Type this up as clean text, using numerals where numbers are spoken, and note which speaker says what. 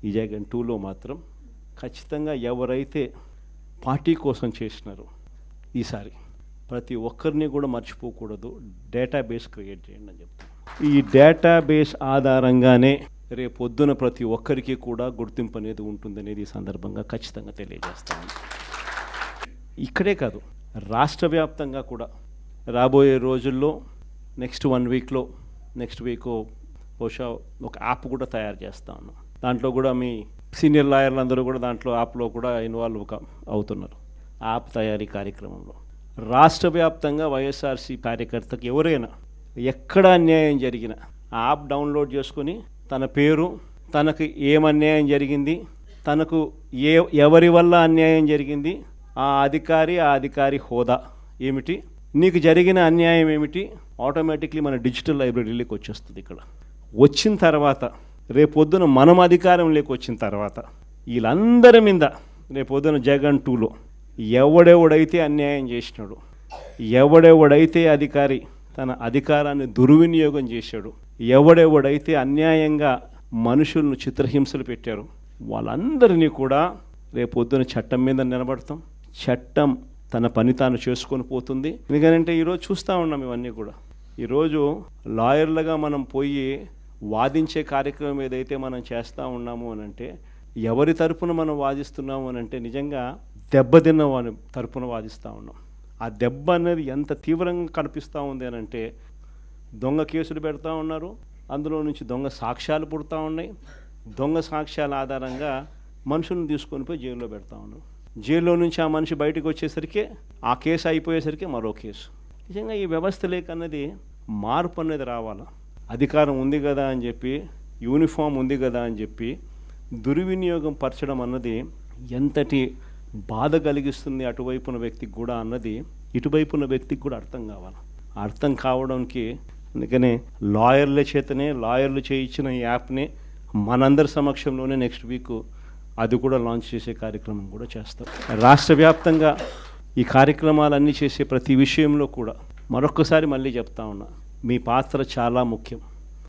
Speaker 1: ఈ జగన్ 2లో మాత్రం ఖచ్చితంగా ఎవరైతే పార్టీ కోసం చేసినారో ఈసారి ప్రతి ఒక్కరిని కూడా మర్చిపోకూడదు, డేటాబేస్ క్రియేట్ చేయండి అని చెప్తాను. ఈ డేటాబేస్ ఆధారంగానే రేపొద్దున ప్రతి ఒక్కరికి కూడా గుర్తింపు అనేది ఉంటుందనేది ఈ సందర్భంగా ఖచ్చితంగా తెలియజేస్తాను. ఇక్కడే కాదు, రాష్ట్ర వ్యాప్తంగా కూడా రాబోయే రోజుల్లో నెక్స్ట్ 1 వీక్లో నెక్స్ట్ వీక్ బహుశా ఒక యాప్ కూడా తయారు చేస్తా ఉన్నాం. దాంట్లో కూడా మీ సీనియర్ లాయర్లు అందరూ కూడా దాంట్లో యాప్లో కూడా ఇన్వాల్వ్ అవుతున్నారు. యాప్ తయారీ కార్యక్రమంలో రాష్ట్ర వ్యాప్తంగా వైఎస్ఆర్సీ కార్యకర్తకు ఎవరైనా ఎక్కడ అన్యాయం జరిగినా ఆ యాప్ డౌన్లోడ్ చేసుకొని తన పేరు, తనకు ఏమన్యాయం జరిగింది, తనకు ఎవరి వల్ల అన్యాయం జరిగింది, ఆ అధికారి హోదా ఏమిటి, నీకు జరిగిన అన్యాయం ఏమిటి, ఆటోమేటిక్లీ మన డిజిటల్ లైబ్రరీలోకి వచ్చేస్తుంది. ఇక్కడ వచ్చిన తర్వాత రేపొద్దున మనం అధికారంలోకి వచ్చిన తర్వాత వీళ్ళందరి మీద రేపొద్దున జగన్ 2లో ఎవడెవడైతే అన్యాయం చేసినాడు, ఎవడెవడైతే అధికారి తన అధికారాన్ని దుర్వినియోగం చేశాడు, ఎవడెవడైతే అన్యాయంగా మనుషులను చిత్రహింసలు పెట్టారు, వాళ్ళందరినీ కూడా రేపొద్దున చట్టం మీద నిలబడతాం. చట్టం తన పని తాను చేసుకొని పోతుంది. ఎందుకంటే ఈరోజు చూస్తూ ఉన్నాం ఇవన్నీ కూడా. ఈరోజు లాయర్లుగా మనం పోయి వాదించే కార్యక్రమం ఏదైతే మనం చేస్తూ ఉన్నాము అని అంటే, ఎవరి తరపున మనం వాదిస్తున్నాము అని అంటే నిజంగా దెబ్బతిన్న వాని తరపున వాదిస్తూ ఉన్నాం. ఆ దెబ్బ అనేది ఎంత తీవ్రంగా కనిపిస్తూ ఉంది అని అంటే, దొంగ కేసులు పెడతా ఉన్నారు, అందులో నుంచి దొంగ సాక్ష్యాలు పుడతా ఉన్నాయి, దొంగ సాక్ష్యాల ఆధారంగా మనుషులను తీసుకొని పోయి జైల్లో పెడతా ఉన్నారు. జైల్లో నుంచి ఆ మనిషి బయటకు వచ్చేసరికి ఆ కేసు అయిపోయేసరికి మరో కేసు. నిజంగా ఈ వ్యవస్థ లేకన్నది మార్పు అనేది రావాలా. అధికారం ఉంది కదా అని చెప్పి, యూనిఫామ్ ఉంది కదా అని చెప్పి దుర్వినియోగం పరచడం అన్నది ఎంతటి బాధ కలిగిస్తుంది అటువైపున వ్యక్తికి కూడా అన్నది ఇటువైపున వ్యక్తికి కూడా అర్థం కావాలి. అర్థం కావడానికి అందుకనే లాయర్లు చేయించిన ఈ యాప్ని మనందరి సమక్షంలోనే నెక్స్ట్ వీక్ అది కూడా లాంచ్ చేసే కార్యక్రమం కూడా చేస్తాం. రాష్ట్ర వ్యాప్తంగా ఈ కార్యక్రమాలన్నీ చేసే ప్రతి విషయంలో కూడా మరొక్కసారి మళ్ళీ చెప్తా ఉన్నా, మీ పాత్ర చాలా ముఖ్యం.